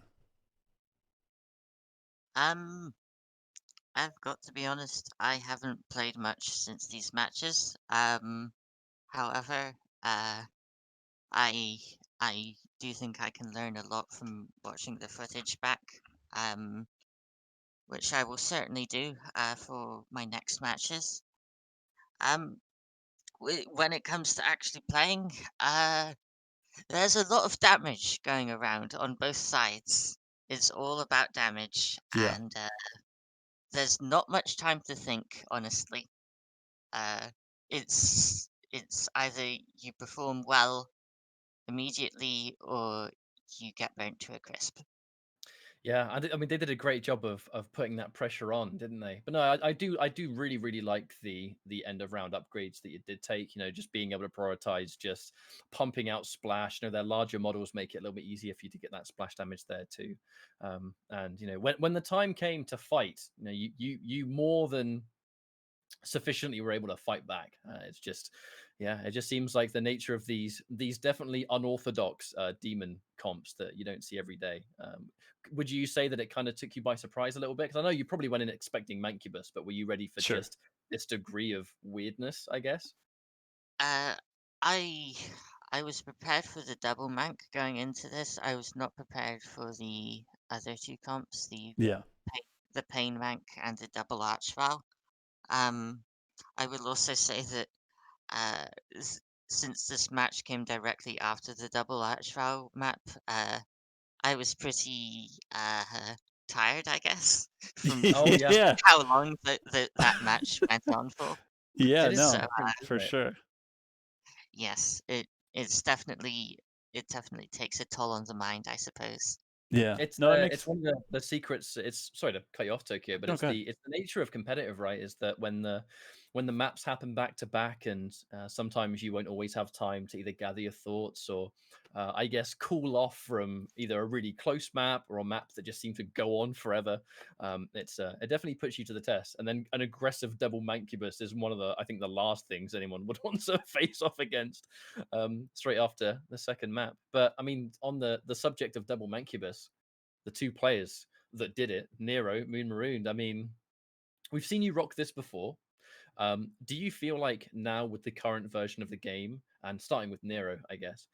I've got to be honest, I haven't played much since these matches. However, I do think I can learn a lot from watching the footage back. Which I will certainly do for my next matches. When it comes to actually playing, there's a lot of damage going around on both sides. It's all about damage, and there's not much time to think, honestly. It's either you perform well immediately or you get burnt to a crisp.
Yeah, I mean, they did a great job of putting that pressure on, didn't they? But no, I do really like the end of round upgrades that you did take. Just being able to prioritize just pumping out splash. Their larger models make it a little bit easier for you to get that splash damage there too. And when the time came to fight, you more than sufficiently were able to fight back. It's just, it just seems like the nature of these definitely unorthodox demon comps that you don't see every day. Would you say that it kind of took you by surprise a little bit? Because I know you probably went in expecting Mancubus, but were you ready for
Sure.
just this degree of weirdness, I guess.
I was prepared for the double mank going into this. I was not prepared for the other two comps,
Yeah.
the pain mank and the double archvile. I will also say that uh, since this match came directly after the double archvile map, I was pretty tired, I guess, from
Oh, yeah.
Yeah.
how long that match went on for.
Yeah,
It is
So
no,
strange,
for
isn't it?
sure.
yes, it definitely takes a toll on the mind, I suppose.
Yeah.
It's
No, that
it's
makes
one of the secrets. It's sorry to cut you off, Tokyo, but
No,
it's
go ahead.
the nature of competitive, right? Is that when the maps happen back to back, and sometimes you won't always have time to either gather your thoughts or, I guess, cool off from either a really close map or a map that just seems to go on forever. It definitely puts you to the test. And then an aggressive double mancubus is one of the, I think, the last things anyone would want to face off against straight after the second map. But I mean, on the subject of double mancubus, the two players that did it, Nero, Moon Marooned. I mean, we've seen you rock this before. Do you feel like now with the current version of the game, and starting with Nero, I guess,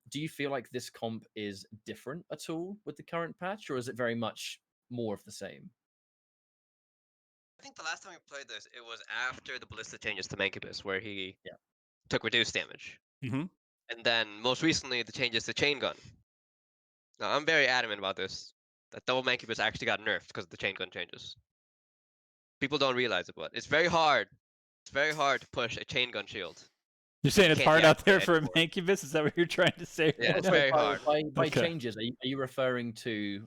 do you feel like this comp is different at all with the current patch, or is it very much more of the same?
I think the last time we played this, it was after the ballista changes to Mancubus, where he
Yeah.
took reduced damage.
Mhm.
And then most recently, the changes to Chain Gun. Now, I'm very adamant about this, that double Mancubus actually got nerfed because of the Chain Gun changes. People don't realize it, but it's very hard. It's very hard to push a Chain Gun shield.
You're saying it's
Can't
hard out there
deactivate
for a
anymore.
Mancubus? Is that what you're trying to say?
Yeah,
right
it's
now?
very hard.
By
Okay.
changes, are you referring to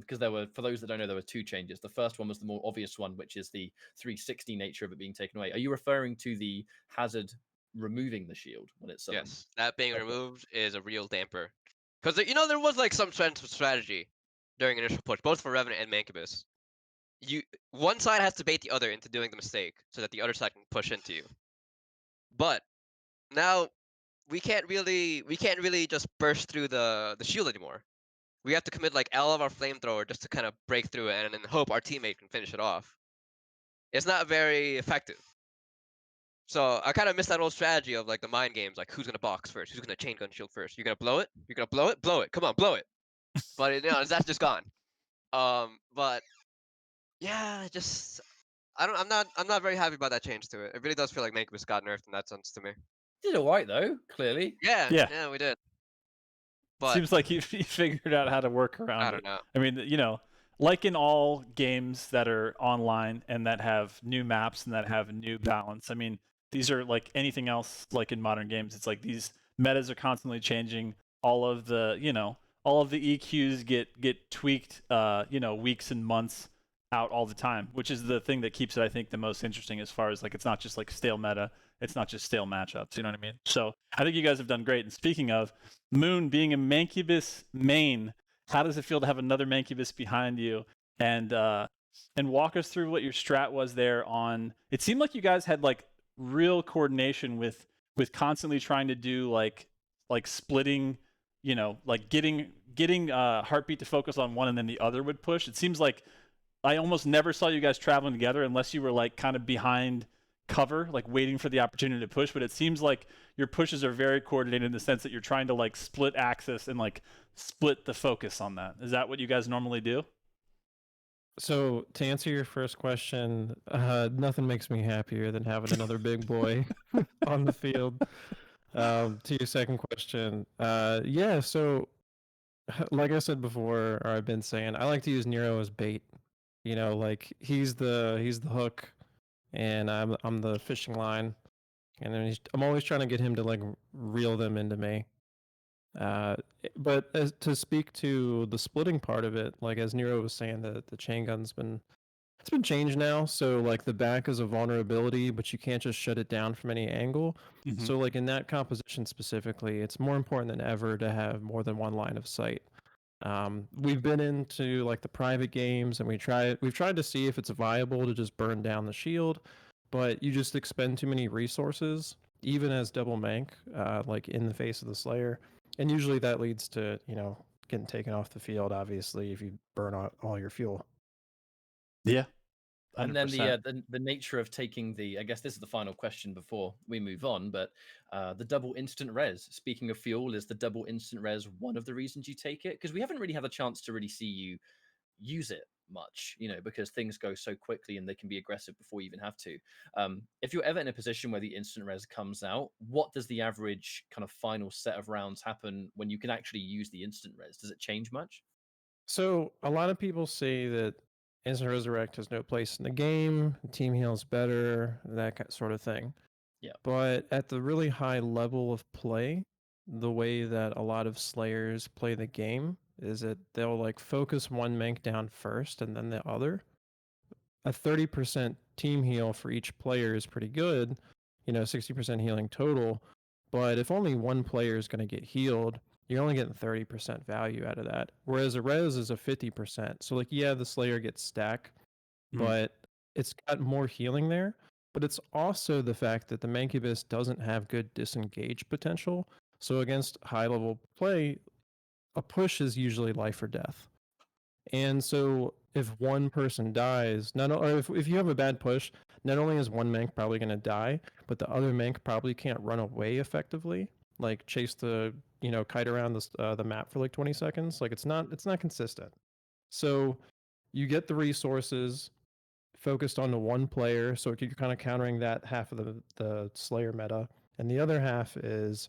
because there were, for those that don't know, there were two changes. The first one was the more obvious one, which is the 360 nature of it being taken away. Are you referring to the hazard removing the shield when it's summoned?
Yes, that being
Okay.
removed is a real damper. Because, there was like some sense of strategy during initial push, both for Revenant and Mancubus. One side has to bait the other into doing the mistake so that the other side can push into you. But now we can't really just burst through the shield anymore. We have to commit like all of our flamethrower just to kind of break through it and then hope our teammate can finish it off. It's not very effective. So I kind of miss that old strategy of like the mind games, like who's gonna box first, who's gonna chain gun shield first. You're gonna blow it, you're gonna blow it, blow it. Come on, blow it. But that's just gone. But yeah, just I'm not very happy about that change to it. It really does feel like Mancubus got nerfed in that sense to me.
Did all right though, clearly.
Yeah.
Yeah, we did. But
Seems like you figured out how to work around
I
it.
don't know.
I mean, like in all games that are online and that have new maps and that have new balance, I mean, these are like anything else like in modern games. It's like these metas are constantly changing. All of the EQs get tweaked, weeks and months out all the time, which is the thing that keeps it, I think, the most interesting as far as like it's not just like stale meta, it's not just stale matchups. You know what I mean? So I think you guys have done great. And speaking of Moon being a Mancubus main, how does it feel to have another Mancubus behind you? And walk us through what your strat was there on. It seemed like you guys had like real coordination with constantly trying to do like splitting, like getting Heartbeat to focus on one and then the other would push. It seems like I almost never saw you guys traveling together unless you were like kind of behind cover, like waiting for the opportunity to push. But it seems like your pushes are very coordinated in the sense that you're trying to like split axis and like split the focus on that. Is that what you guys normally do?
So to answer your first question, nothing makes me happier than having another big boy on the field. To your second question, yeah. So like I said before, or I've been saying, I like to use Nero as bait. Like he's the hook, and I'm the fishing line, and then I'm always trying to get him to like reel them into me. But to speak to the splitting part of it, like as Nero was saying, the chain gun's been changed now. So like the back is a vulnerability, but you can't just shut it down from any angle.
Mm-hmm.
So like in that composition specifically, it's more important than ever to have more than one line of sight. We've been into like the private games and we've tried to see if it's viable to just burn down the shield, but you just expend too many resources, even as double mank, like in the face of the Slayer. And usually that leads to, getting taken off the field, obviously, if you burn out all your fuel.
Yeah.
And then the nature of taking the, I guess this is the final question before we move on, but the double instant res. Speaking of fuel, is the double instant res one of the reasons you take it? Because we haven't really had a chance to really see you use it much, because things go so quickly and they can be aggressive before you even have to. If you're ever in a position where the instant res comes out, what does the average kind of final set of rounds happen when you can actually use the instant res? Does it change much?
So a lot of people say that instant resurrect has no place in the game. Team heals better, that sort of thing.
Yeah.
But at the really high level of play, the way that a lot of slayers play the game is that they'll like focus one mank down first and then the other. A 30% team heal for each player is pretty good, 60% healing total. But if only one player is going to get healed, you're only getting 30% value out of that. Whereas a res is a 50%. So, like, yeah, the Slayer gets stack, but it's got more healing there. But it's also the fact that the Mancubus doesn't have good disengage potential. So, against high level play, a push is usually life or death. And so if one person dies, or if you have a bad push, not only is one mank probably going to die, but the other mank probably can't run away effectively, like chase the kite around the map for like 20 seconds. Like it's not consistent. So you get the resources focused on the one player, so you're kind of countering that half of the Slayer meta, and the other half is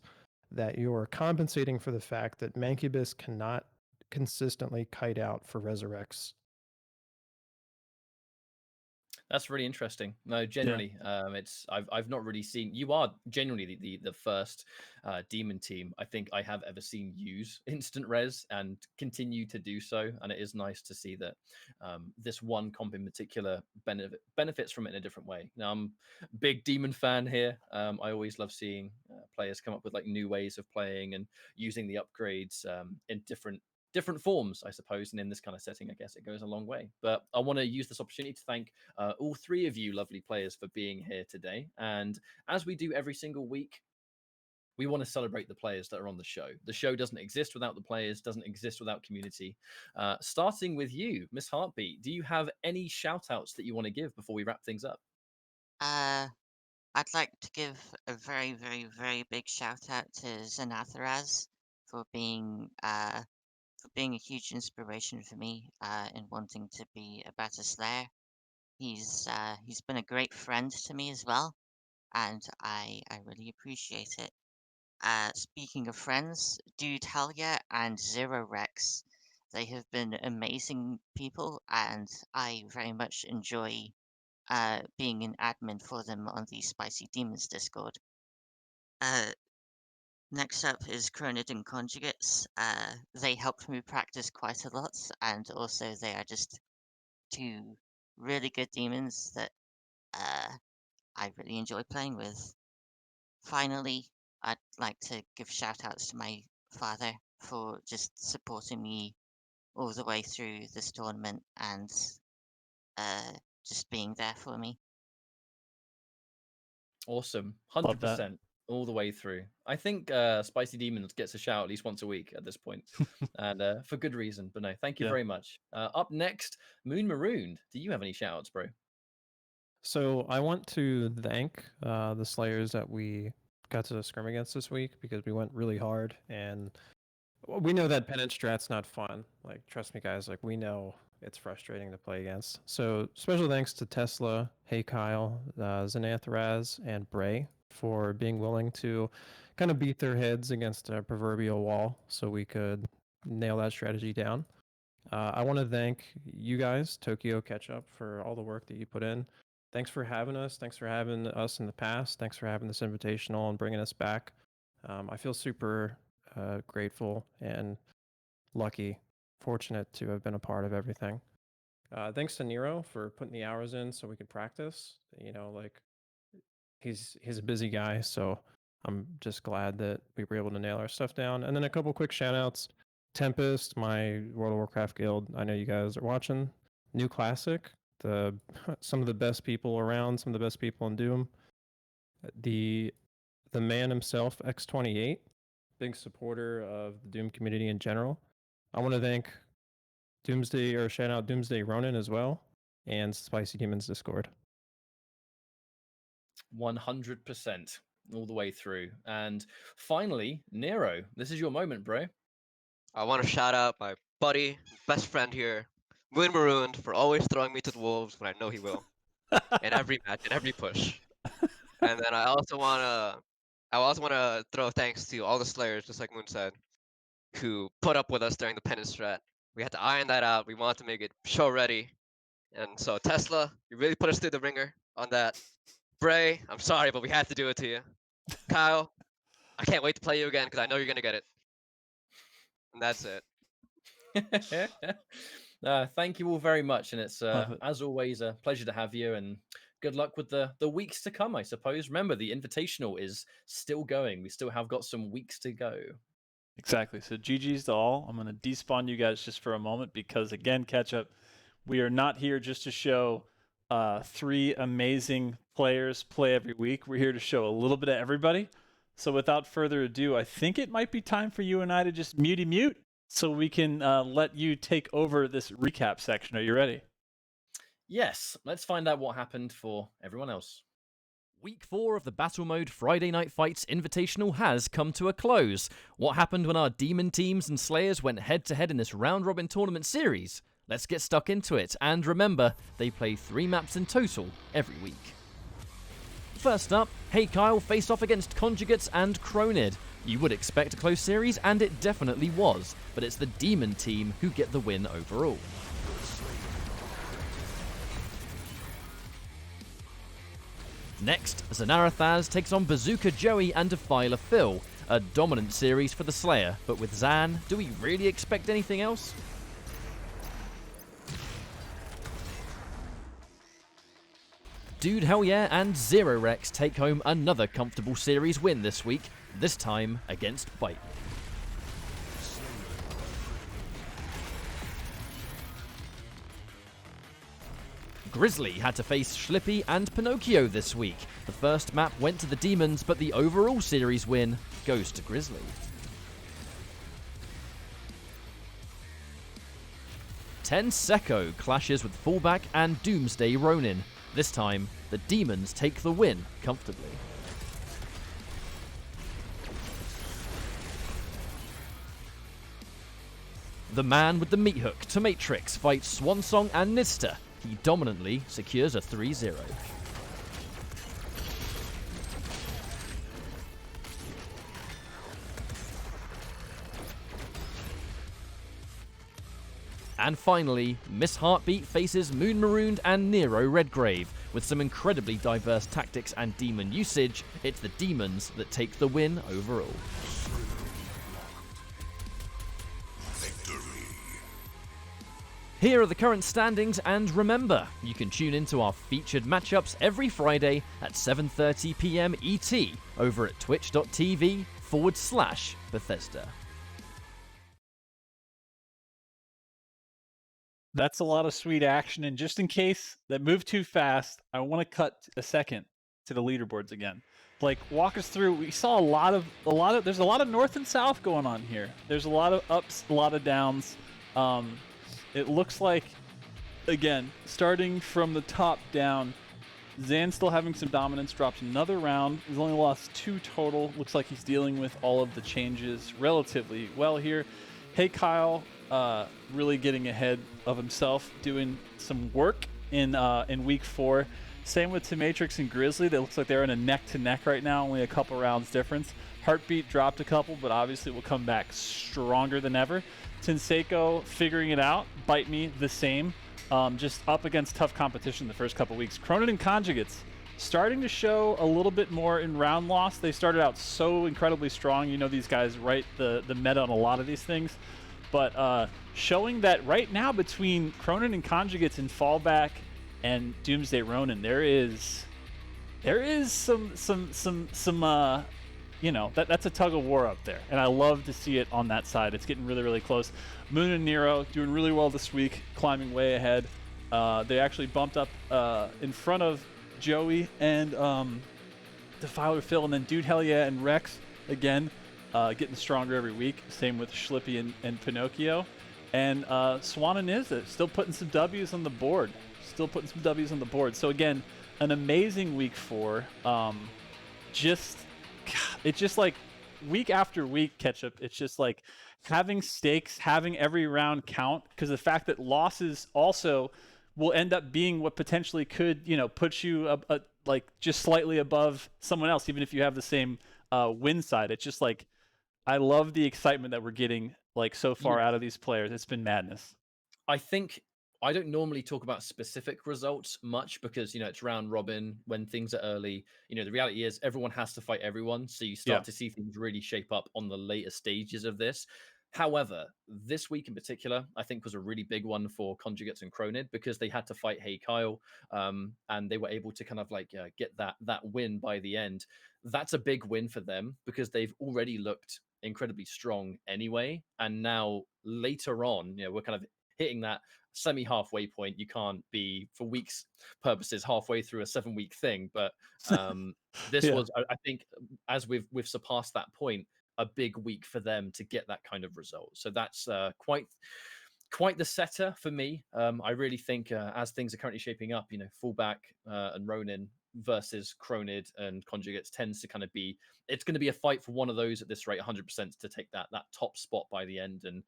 that you're compensating for the fact that Mancubus cannot consistently kite out for resurrects.
That's really interesting. No, generally, it's I've not really seen. You are genuinely the first demon team I think I have ever seen use instant res and continue to do so. And it is nice to see that this one comp in particular benefits from it in a different way. Now, I'm a big demon fan here. I always love seeing players come up with like new ways of playing and using the upgrades in different forms, I suppose. And in this kind of setting, I guess it goes a long way. But I want to use this opportunity to thank all three of you lovely players for being here today. And as we do every single week, we want to celebrate the players that are on the show. The show doesn't exist without the players, doesn't exist without community. Starting with you, Miss Heartbeat, do you have any shout outs that you want to give before we wrap things up?
I'd like to give a very, very, very big shout out to Xanatharaz for being a huge inspiration for me in wanting to be a better Slayer. He's been a great friend to me as well, and I really appreciate it. Speaking of friends, Dude Helya and Zero Rex, they have been amazing people, and I very much enjoy being an admin for them on the Spicy Demons Discord. Uh, Next up is Chronid and Conjugates. They helped me practice quite a lot, and also they are just two really good demons that I really enjoy playing with. Finally, I'd like to give shout outs to my father for just supporting me all the way through this tournament and uh, just being there for me.
Awesome.
Love that.
100% all the way through. I think Spicy Demons gets a shout at least once a week at this point, and for good reason. But no, thank you very much. Up next, Moon Marooned. Do you have any shout outs, bro?
So I want to thank the Slayers that we got to scrim against this week because we went really hard, and we know that penance strat's not fun. Like, trust me, guys. Like, we know it's frustrating to play against. So special thanks to Tesla, Hey Kyle, Xanatharaz, and Bray for being willing to kind of beat their heads against a proverbial wall so we could nail that strategy down. I want to thank you guys, Tokyo Ketchup, for all the work that you put in. Thanks for having us. Thanks for having us in the past. Thanks for having this invitational and bringing us back. I feel super grateful and lucky, fortunate to have been a part of everything. Thanks to Nero for putting the hours in so we could practice. Like he's a busy guy, so I'm just glad that we were able to nail our stuff down. And then a couple quick shout outs. Tempest, my World of Warcraft guild. I know you guys are watching. New Classic, some of the best people around, some of the best people in Doom. The man himself, X28, big supporter of the Doom community in general. I want to thank Doomsday, or shout out Doomsday Ronin as well. and Spicy Demons Discord.
100% all the way through. And finally, Nero, this is your moment, bro.
I want to shout out my buddy, best friend here, Moon Marooned, for always throwing me to the wolves when I know he will, in every match, in every push. And then I also wanna throw thanks to all the Slayers, just like Moon said, who put up with us during the penance strat. We had to iron that out. We wanted to make it show ready. And so Tesla, you really put us through the ringer on that. Bray, I'm sorry, but we had to do it to you. Kyle, I can't wait to play you again because I know you're gonna get it. And that's it.
Thank you all very much, and it's
it.
as always a pleasure to have you, and good luck with the weeks to come, I suppose. Remember, the Invitational is still going. We still have got some weeks to go.
Exactly. So GG's to all. I'm going to despawn you guys just for a moment because, again, catch up. We are not here just to show 3 amazing players play every week. We're here to show a little bit of everybody. So without further ado, I think it might be time for you and I to just mute so we can let you take over this recap section. Are you ready?
Yes. Let's find out what happened for everyone else. Week 4 of the Battle Mode Friday Night Fights Invitational has come to a close. What happened when our Demon teams and Slayers went head-to-head in this round-robin tournament series? Let's get stuck into it, and remember, they play 3 maps in total every week. First up, Hey Kyle faced off against Conjugates and Cronid. You would expect a close series, and it definitely was, but it's the Demon team who get the win overall. Next, Zanarathaz takes on Bazooka Joey and Defiler Phil. A dominant series for the Slayer, but with Zan, do we really expect anything else? Dude Hell Yeah and Zero Rex take home another comfortable series win this week, this time against Bite. Grizzly had to face Schlippy and Pinocchio this week. The first map went to the Demons, but the overall series win goes to Grizzly. Tensecco clashes with Fallback and Doomsday Ronin. This time, the Demons take the win comfortably. The man with the meat hook to Matrix fights Swansong and Nista. He dominantly secures a 3-0. And finally, Miss Heartbeat faces Moon Marooned and Nero Redgrave. With some incredibly diverse tactics and demon usage, it's the Demons that take the win overall. Here are the current standings, and remember, you can tune into our featured matchups every Friday at 7:30 PM ET over at twitch.tv/Bethesda.
That's a lot of sweet action, and just in case that moved too fast, I want to cut a second to the leaderboards again. Like, walk us through. We saw there's a lot of north and south going on here. There's a lot of ups, a lot of downs. It looks like, again, starting from the top down, Zan still having some dominance, dropped another round. He's only lost 2 total. Looks like he's dealing with all of the changes relatively well here. Hey Kyle, really getting ahead of himself, doing some work in week 4. Same with Matrix and Grizzly. They looks like they're in a neck-to-neck right now, only a couple rounds difference. Heartbeat dropped a couple, but obviously will come back stronger than ever. Tensecco figuring it out. Bite Me the same. Just up against tough competition the first couple weeks. Cronin and Conjugates starting to show a little bit more in round loss. They started out so incredibly strong. You know, these guys write the meta on a lot of these things. But showing that right now between Cronin and Conjugates and Fallback and Doomsday Ronin, there is some you know, that's a tug of war up there, and I love to see it on that side. It's getting really, really close. Moon and Nero doing really well this week, climbing way ahead. They actually bumped up in front of Joey and Defiler Phil, and then Dude Hell Yeah and Rex again getting stronger every week. Same with Schlippy and Pinocchio. And Swan and Izza still putting some W's on the board. So again, an amazing week 4. It's just like week after week, Ketchup. It's just like having stakes, having every round count, because the fact that losses also will end up being what potentially could, put you like just slightly above someone else, even if you have the same win side. It's just like, I love the excitement that we're getting like so far out of these players. It's been madness.
I think I don't normally talk about specific results much because, it's round robin when things are early. The reality is everyone has to fight everyone. So you start to see things really shape up on the later stages of this. However, this week in particular, I think was a really big one for Conjugates and Cronid because they had to fight Hey Kyle, and they were able to kind of like get that win by the end. That's a big win for them because they've already looked incredibly strong anyway. And now later on, we're kind of hitting that semi-halfway point. You can't be, for weeks purposes, halfway through a 7-week thing. But this was, I think, as we've surpassed that point, a big week for them to get that kind of result. So that's quite the setter for me. I really think as things are currently shaping up, fullback and Ronin versus Cronid and Conjugates tends to kind of be, it's going to be a fight for one of those at this rate, 100% to take that top spot by the end. And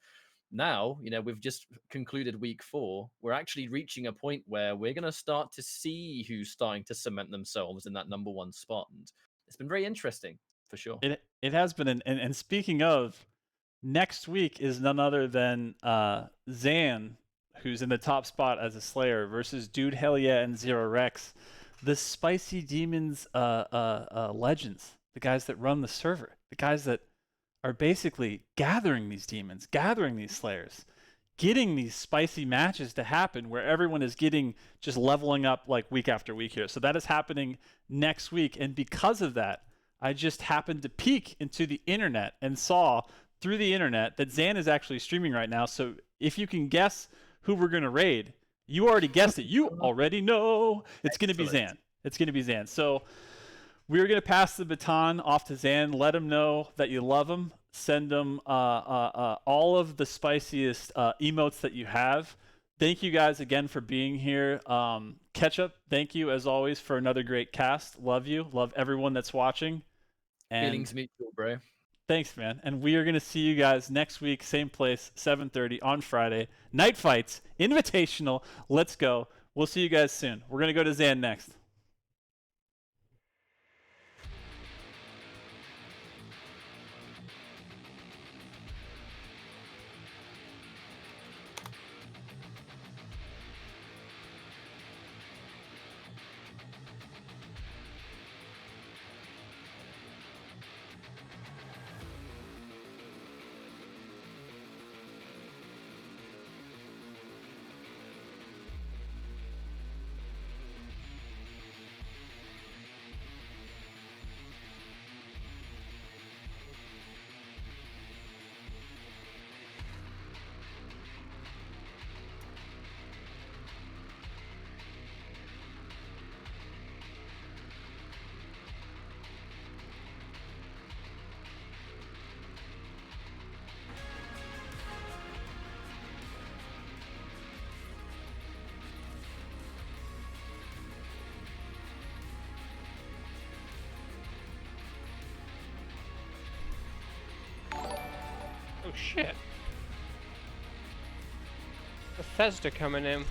now, we've just concluded week 4. We're actually reaching a point where we're going to start to see who's starting to cement themselves in that number 1 spot. And it's been very interesting for sure.
It has been. And speaking of, next week is none other than Zan, who's in the top spot as a Slayer, versus Dude Hell Yeah and Zero Rex, the Spicy Demons legends, the guys that run the server, the guys that are basically gathering these demons, gathering these Slayers, getting these spicy matches to happen where everyone is getting just leveling up like week after week here. So that is happening next week. And because of that, I just happened to peek into the internet and saw through the internet that Zan is actually streaming right now. So if you can guess who we're going to raid, you already guessed it. You already know it's going to be Zan. It's going to be Zan. So we're going to pass the baton off to Zan. Let him know that you love him. Send him all of the spiciest emotes that you have. Thank you guys again for being here. Ketchup, thank you as always for another great cast. Love you. Love everyone that's watching. And
feelings mutual, bro.
Thanks, man. And we are going to see you guys next week, same place, 7:30 on Friday. Night Fights, Invitational. Let's go. We'll see you guys soon. We're going to go to Zan next.
Oh shit. Bethesda coming in.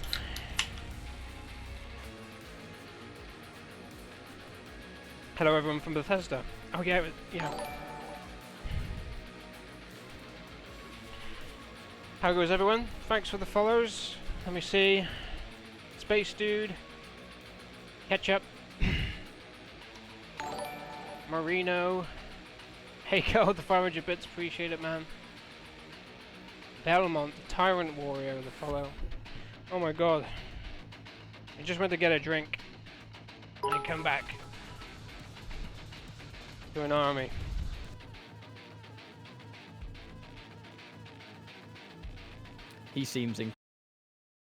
Hello everyone from Bethesda. Oh yeah, yeah. How goes everyone? Thanks for the follows. Let me see. Space Dude. Ketchup. Marino. Hey girl, the 500 bits, appreciate it man. Belmont, the Tyrant Warrior, the follow. Oh my god. I just went to get a drink. And come back. To an army.
He seems